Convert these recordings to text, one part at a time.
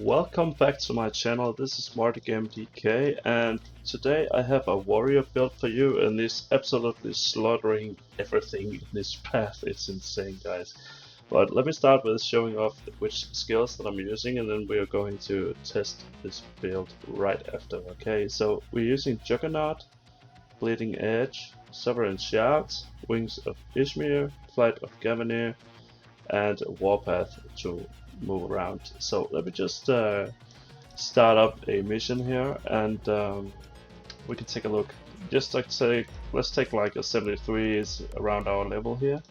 Welcome back to my channel. This is Marty DK, and today I have a warrior build for you, and it's absolutely slaughtering everything in this path. It's insane, guys. But let me start with showing off which skills that I'm using, and then we are going to test this build right after. Okay, so we're using Juggernaut, Bleeding Edge, Sovereign Shards, Wings of Ishmir, Flight of Gavanir, and Warpath to move around. So let me just start up a mission here, and we can take a look. Just like say, let's take like a 73 is around our level here.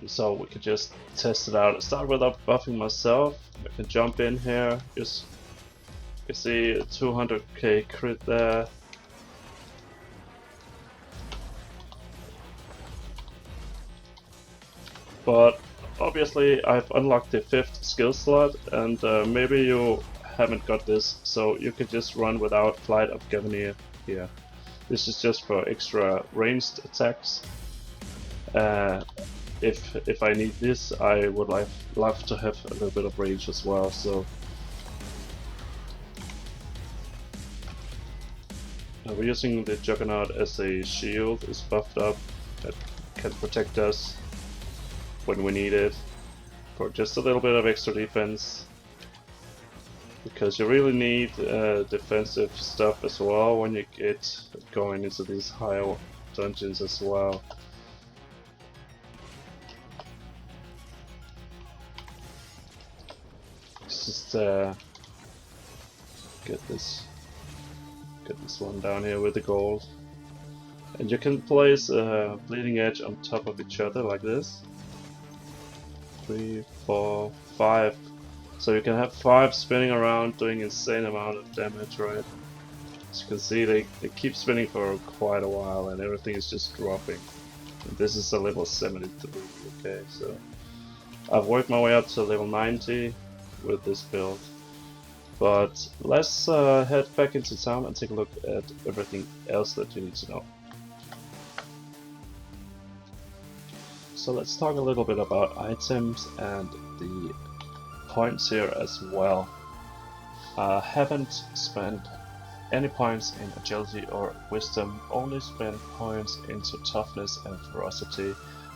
So we can just test it out. Start without buffing myself. I can jump in here. Just you see a 200k crit there. But obviously I've unlocked the 5th skill slot, and maybe you haven't got this, so you can just run without Flight of Gavanir here. This is just for extra ranged attacks. If I need this, I would love to have a little bit of range as well. So we're using the Juggernaut as a shield. It's buffed up, that can protect us when we need it, for just a little bit of extra defense, because you really need defensive stuff as well when you get going into these higher dungeons as well. Just get this one down here with the gold, and you can place Bleeding Edge on top of each other like this. 3, 4, 5. So you can have 5 spinning around doing insane amount of damage, right? As you can see, they keep spinning for quite a while, and everything is just dropping. And this is a level 73, okay, so I've worked my way up to level 90 with this build. But let's head back into town and take a look at everything else that you need to know. So let's talk a little bit about items and the points here as well. I haven't spent any points in agility or wisdom, only spent points into toughness and ferocity.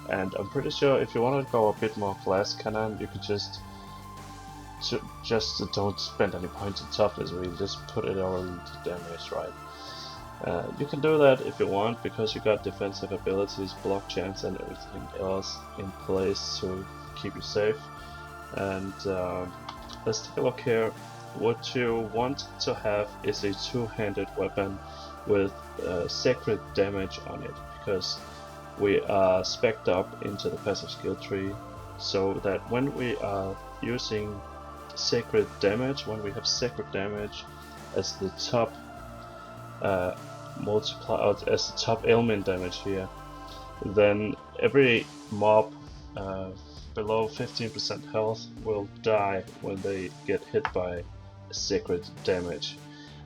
And I'm pretty sure if you want to go a bit more glass cannon, you could just don't spend any points in toughness, really just put it all into damage, right? You can do that if you want, because you got defensive abilities, block chance, and everything else in place to keep you safe. And let's take a look here. What you want to have is a two-handed weapon with sacred damage on it, because we are spec'd up into the passive skill tree, so that when we are using sacred damage, when we have sacred damage as the top multiplier, as the top ailment damage here, then every mob below 15% health will die when they get hit by sacred damage.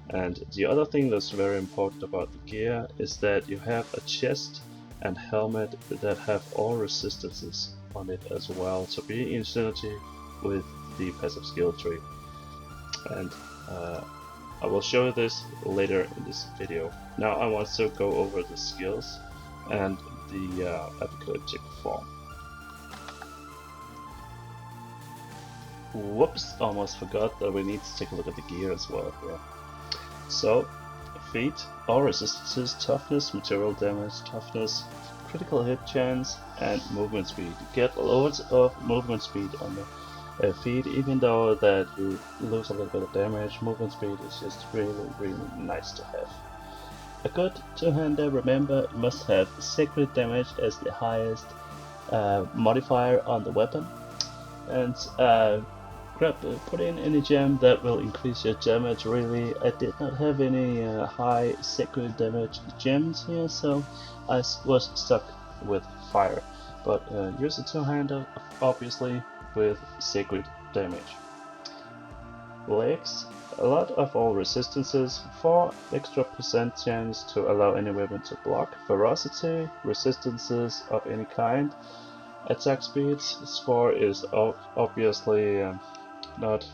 And the other thing that's very important about the gear is that you have a chest and helmet that have all resistances on it as well, to be in synergy with the passive skill tree. And I will show you this later in this video. Now I want to go over the skills and the apocalyptic form. Whoops, almost forgot that we need to take a look at the gear as well here. So, feet, all resistances, toughness, material damage, toughness, critical hit chance, and movement speed. You get loads of movement speed on the feet, even though that you lose a little bit of damage. Movement speed is just really nice to have. A good two-hander, remember, must have sacred damage as the highest modifier on the weapon, and put in any gem that will increase your damage. Really, I did not have any high sacred damage gems here, so I was stuck with fire. But use a two-hander, obviously, with sacred damage. Legs, a lot of all resistances, 4 extra % chance to allow any weapon to block. Ferocity, resistances of any kind, Attack speed score is obviously not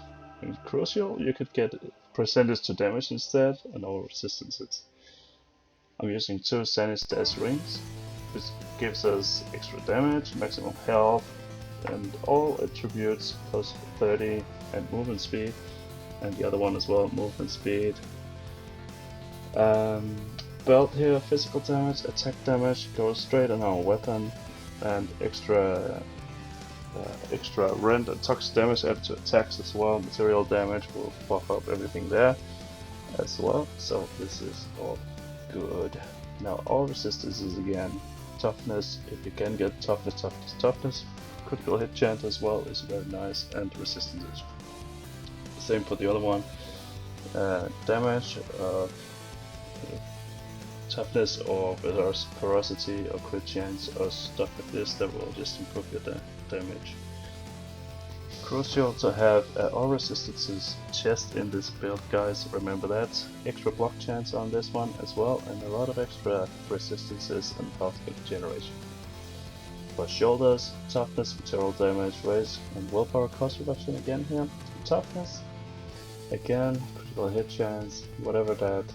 crucial. You could get percentage to damage instead, and all resistances. I'm using 2 Sanis rings, which gives us extra damage, maximum health, and all attributes plus 30 and movement speed, and the other one as well, movement speed. Belt here, physical damage, attack damage goes straight on our weapon, and extra rend and toxic damage added to attacks as well. Material damage will buff up everything there as well, so this is all good. Now all resistances again, toughness, if you can get toughness, critical hit chance as well is very nice, and resistances. Same for the other one, damage, toughness or ferocity or crit chance or stuff like this that will just improve your damage. Crucial to have all resistances chest in this build, guys, remember that. Extra block chance on this one as well, and a lot of extra resistances and health generation. For shoulders, toughness, material damage, raise, and willpower cost reduction again here. Toughness, again, critical hit chance, whatever that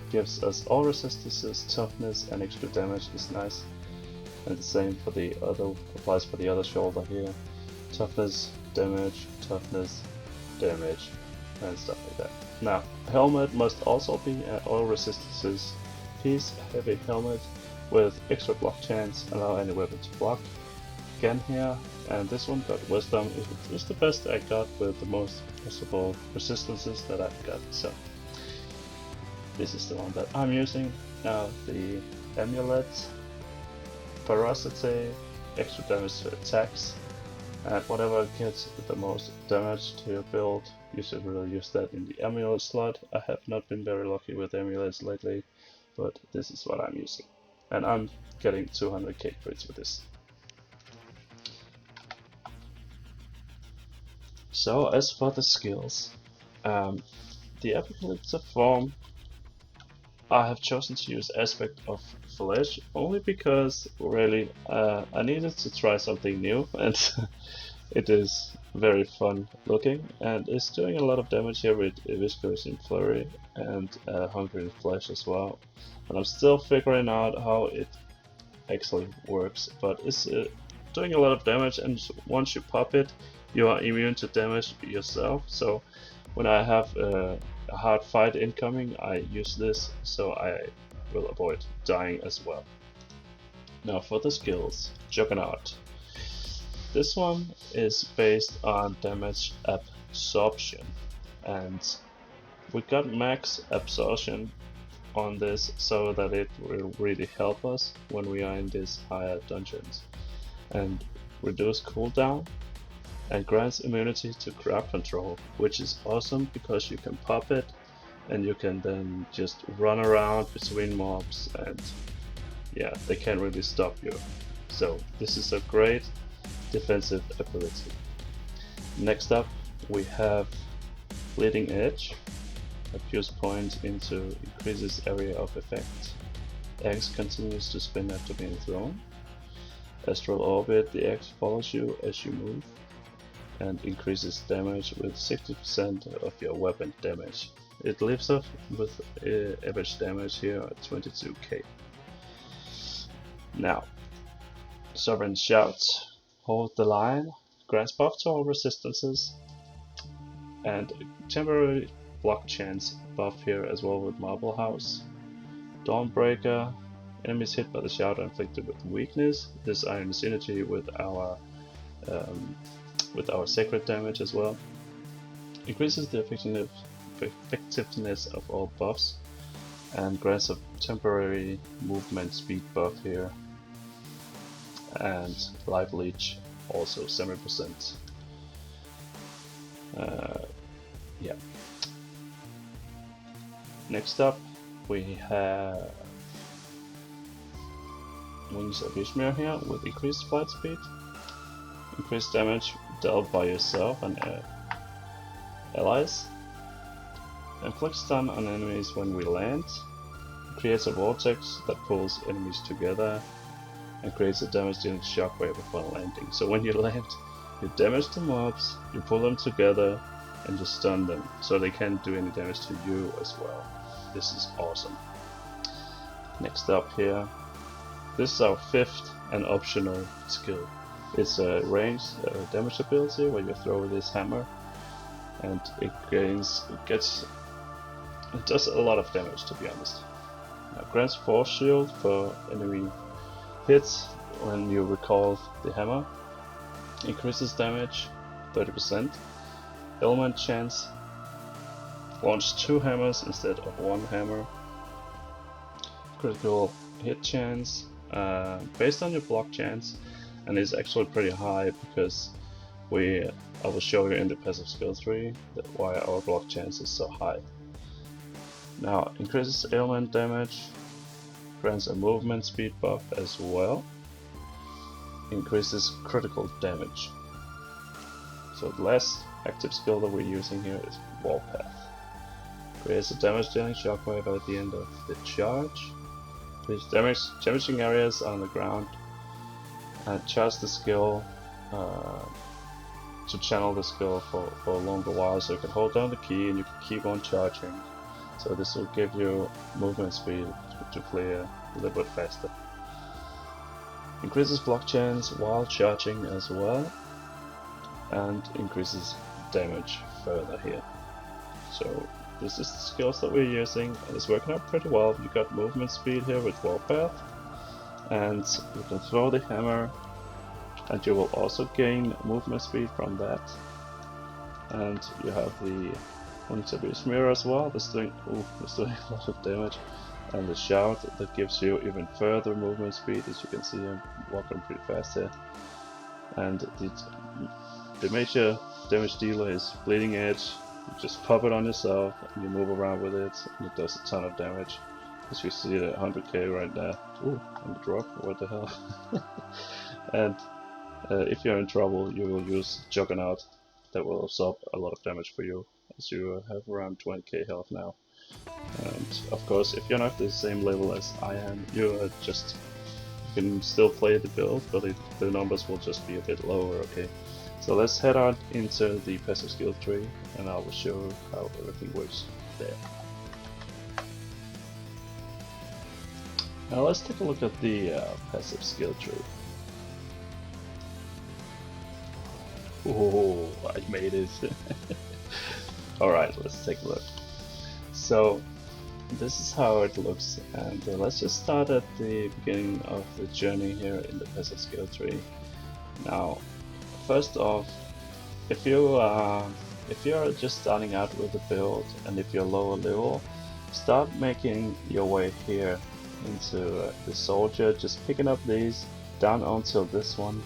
gives us all resistances, toughness, and extra damage is nice. And the same for the other, applies for the other shoulder here. Toughness, damage, and stuff like that. Now, helmet must also be an all resistances piece, heavy helmet with extra block chance, allow any weapon to block. Again here, and this one got wisdom, it is the best I got with the most possible resistances that I've got, so this is the one that I'm using. Now the amulet, ferocity, extra damage to attacks, and whatever gets the most damage to your build, you should really use that in the amulet slot. I have not been very lucky with amulets lately, but this is what I'm using. And I'm getting 200k crits with this. So as for the skills, the Apocalypse form, I have chosen to use Aspect of Flesh only because really I needed to try something new, and it is very fun looking and it's doing a lot of damage here with Viscous in Flurry and Hunger in Flesh as well. And I'm still figuring out how it actually works, but it's doing a lot of damage, and once you pop it, you are immune to damage yourself. So when I have a hard fight incoming, I use this so I will avoid dying as well. Now for the skills, Juggernaut. This one is based on damage absorption, and we got max absorption on this so that it will really help us when we are in these higher dungeons, and reduce cooldown and grants immunity to crowd control, which is awesome because you can pop it and you can then just run around between mobs, and yeah, they can't really stop you. So this is a great defensive ability. Next up we have Bleeding Edge. A fuse point into increases area of effect. X continues to spin after being thrown. Astral Orbit, the X follows you as you move and increases damage with 60% of your weapon damage. It leaves off with average damage here at 22k. Now, Sovereign Shout. Hold the line, grants buff to all resistances, and temporary block chance buff here as well with Marble House. Dawnbreaker. Enemies hit by the shout are inflicted with weakness. This iron synergy with our sacred damage as well. Increases the effectiveness of all buffs and grants a temporary movement speed buff here. And Life Leech also 70%. Yeah. Next up we have Wings of Ishmael here with increased flight speed, increased damage dealt by yourself and allies, inflicts stun on enemies when we land, creates a vortex that pulls enemies together, and creates a damage dealing shockwave upon landing. So when you land, you damage the mobs, you pull them together, and you stun them, so they can't do any damage to you as well. This is awesome. Next up here, this is our 5th and optional skill. It's a ranged damage ability where you throw this hammer, and it does a lot of damage, to be honest. Now, grants force shield for enemy hits when you recall the hammer. Increases damage 30%. Element chance. Launch 2 hammers instead of 1 hammer. Critical hit chance based on your block chance, and it's actually pretty high because I will show you in the passive skill 3 why our block chance is so high. Now, increases ailment damage, grants a movement speed buff as well, increases critical damage. So the last active skill that we're using here is Warpath. Creates a damage dealing shockwave at the end of the charge. Please damaging areas on the ground, and charge the skill to channel the skill for a longer while, so you can hold down the key and you can keep on charging. So this will give you movement speed to clear a little bit faster. Increases block chance while charging as well, and increases damage further here. So this is the skills that we're using, and it's working out pretty well. You got movement speed here with Warpath, and you can throw the hammer, and you will also gain movement speed from that. And you have the Untabis mirror as well. That's doing a lot of damage, and the shout that gives you even further movement speed. As you can see, I'm walking pretty fast here. And the major damage dealer is Bleeding Edge. You just pop it on yourself and you move around with it, and it does a ton of damage. As you see, the 100k right there. Ooh, on the drop, what the hell. And if you're in trouble, you will use Juggernaut. That will absorb a lot of damage for you, as you have around 20k health now. And of course, if you're not the same level as I am, you can still play the build, but the numbers will just be a bit lower, okay? So let's head on into the passive skill tree, and I will show you how everything works there. Now let's take a look at the passive skill tree. Oh, I made it! Alright, let's take a look. So this is how it looks, and let's just start at the beginning of the journey here in the passive skill tree. Now, first off, if you're just starting out with the build, and if you're lower level, start making your way here into the soldier, just picking up these down until this one,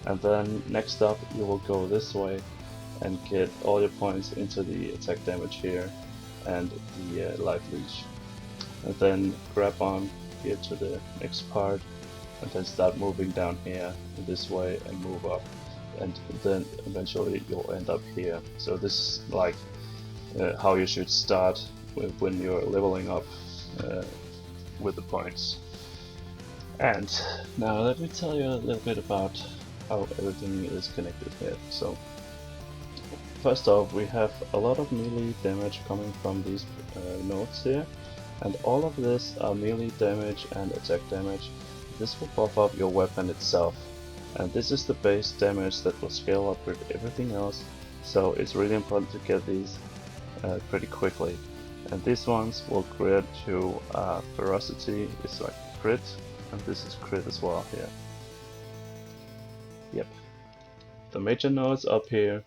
and then next up you will go this way and get all your points into the attack damage here and the life leech, and then grab on here to the next part, and then start moving down here this way and move up, and then eventually you'll end up here. So this is like how you should start when you're leveling up with the points. And now let me tell you a little bit about how everything is connected here. So first off, we have a lot of melee damage coming from these nodes here, and all of this are melee damage and attack damage. This will buff up your weapon itself, and this is the base damage that will scale up with everything else, so it's really important to get these pretty quickly. And these ones will grant you ferocity, it's like crit, and this is crit as well here. Yep. The major nodes up here,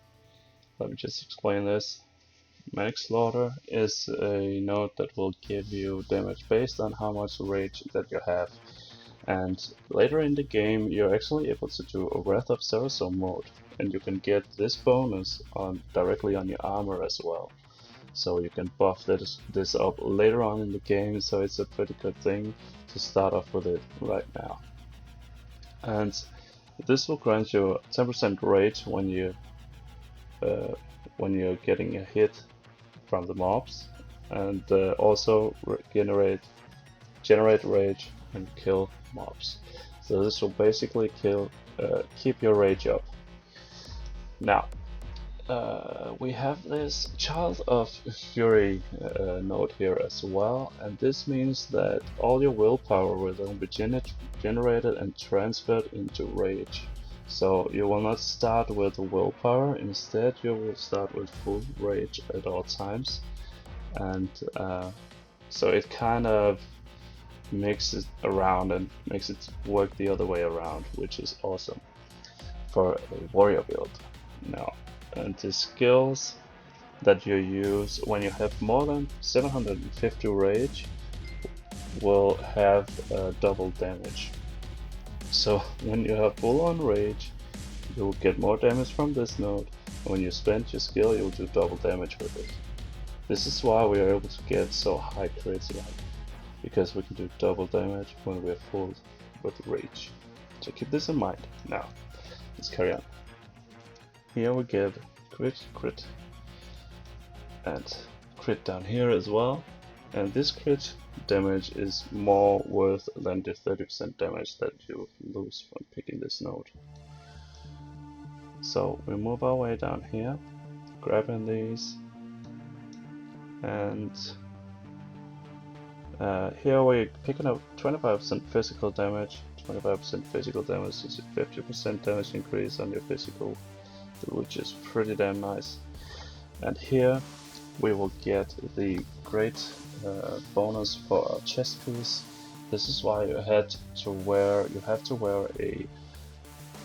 let me just explain this. Manic Slaughter is a node that will give you damage based on how much rage that you have. And later in the game you're actually able to do a Wrath of Sarasol mode, and you can get this bonus directly on your armor as well. So you can buff this up later on in the game, so it's a pretty good thing to start off with it right now. And this will grant you 10% rage when you're getting a hit from the mobs, and also generate rage and kill mobs. So this will basically keep your rage up. Now, we have this Child of Fury node here as well, and this means that all your willpower will then be generated and transferred into rage. So you will not start with willpower, instead you will start with full rage at all times, and so it kind of mixes around and makes it work the other way around, which is awesome for a warrior build. Now, and the skills that you use when you have more than 750 rage will have double damage. So when you have full on rage, you will get more damage from this node, and when you spend your skill, you will do double damage with it. This is why we are able to get so high crits, because we can do double damage when we are full with rage. So keep this in mind. Now, let's carry on. Here we get crit, and crit down here as well. And this crit damage is more worth than the 30% damage that you lose when picking this node. So we move our way down here, grabbing these, and here we're picking up 25% physical damage. 25% physical damage is a 50% damage increase on your physical, which is pretty damn nice. And here we will get the great bonus for our chest piece. This is why you have to wear a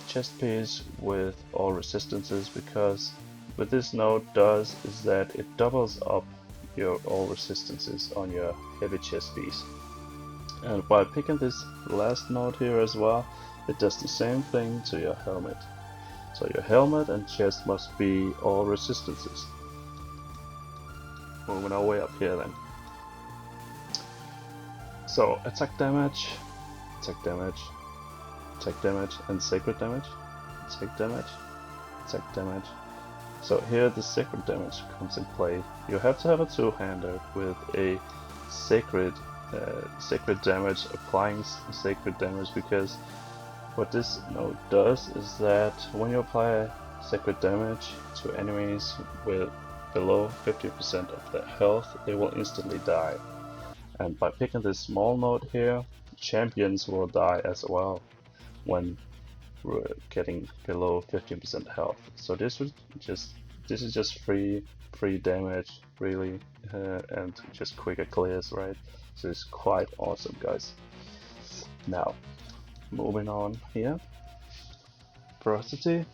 chest piece with all resistances, because what this node does is that it doubles up your all resistances on your heavy chest piece. And by picking this last node here as well, it does the same thing to your helmet. So your helmet and chest must be all resistances. Moving our way up here then. So attack damage, attack damage, attack damage, and sacred damage. Attack damage, attack damage. So here the sacred damage comes in play. You have to have a two-hander with a sacred damage, applying sacred damage, because what this node does is that when you apply sacred damage to enemies with below 50% of their health, they will instantly die. And by picking this small node here, champions will die as well when we're getting below 15% health. So this is just free damage, really, and just quicker clears, right? So it's quite awesome, guys. Now, moving on here, ferocity,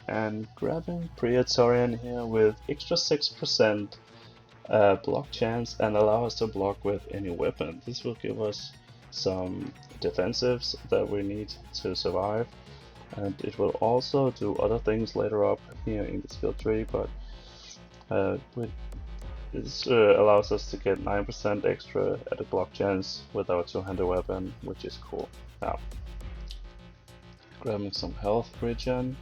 and grabbing Praetorian here with extra 6% block chance and allow us to block with any weapon. This will give us some defensives that we need to survive, and it will also do other things later up here in the skill tree, but this allows us to get 9% extra added block chance with our two-handed weapon, which is cool. Now, grabbing some health regen,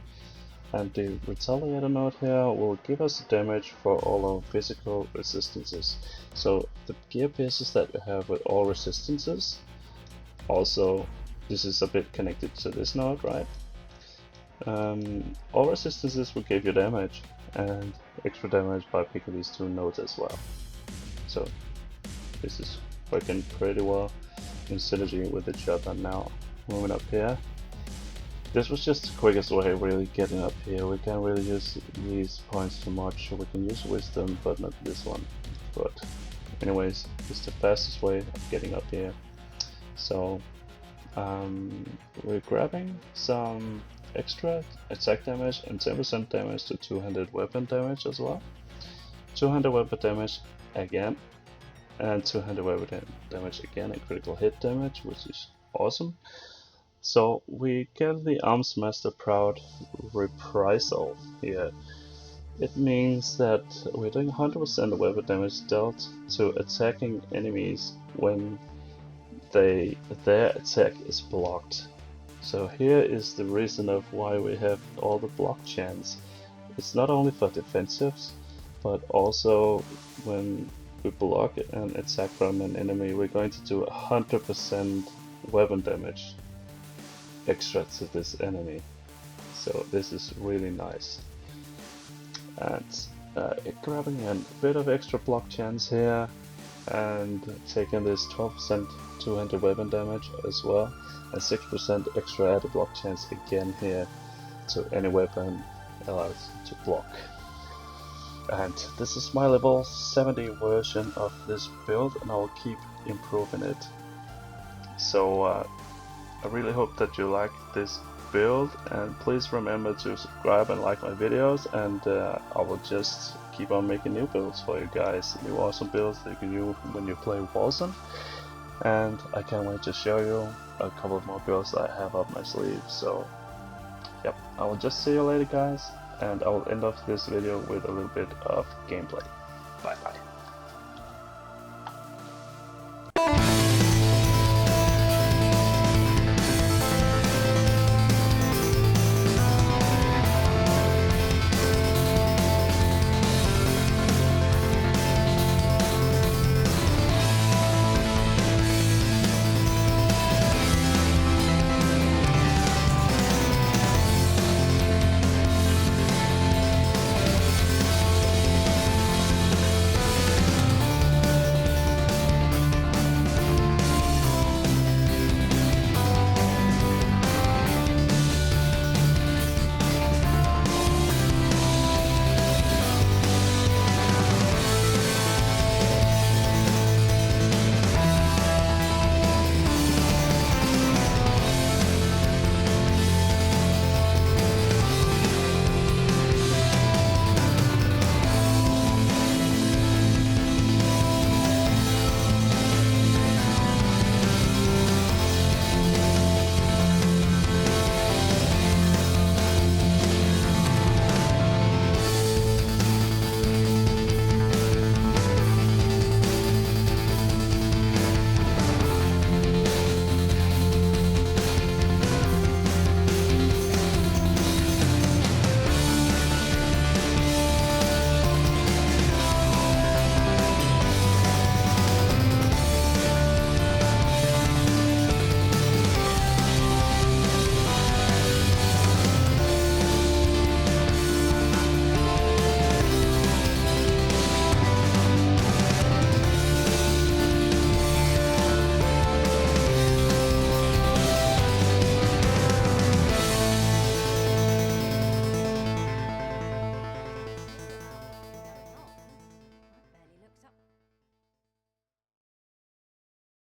and the retaliator node here will give us damage for all our physical resistances. So the gear pieces that you have with all resistances, also this is a bit connected to this node, right? All resistances will give you damage and extra damage by picking these two nodes as well. So this is working pretty well in synergy with each other. Now moving up here, this was just the quickest way really getting up here. We can't really use these points too much. We can use wisdom, but not this one. But anyways, it's the fastest way of getting up here. So we're grabbing some extra attack damage and 10% damage to two-handed weapon damage as well. Two-handed weapon damage again, and two-handed weapon damage again, and critical hit damage, which is awesome. So we get the Arms Master Proud Reprisal here. It means that we're doing 100% weapon damage dealt to attacking enemies when their attack is blocked. So here is the reason of why we have all the block chance. It's not only for defensives, but also when we block an attack from an enemy, we're going to do 100% weapon damage. extra to this enemy. So this is really nice. And grabbing a bit of extra block chance here, and taking this 12% two-handed weapon damage as well, and 6% extra added block chance again here to any weapon to block. And this is my level 70 version of this build, and I will keep improving it. So I really hope that you like this build, and please remember to subscribe and like my videos, and I will just keep on making new builds for you guys, new awesome builds that you can use when you play Wolcen. And I can't wait to show you a couple of more builds that I have up my sleeve. So yep, I will just see you later guys, and I will end off this video with a little bit of gameplay.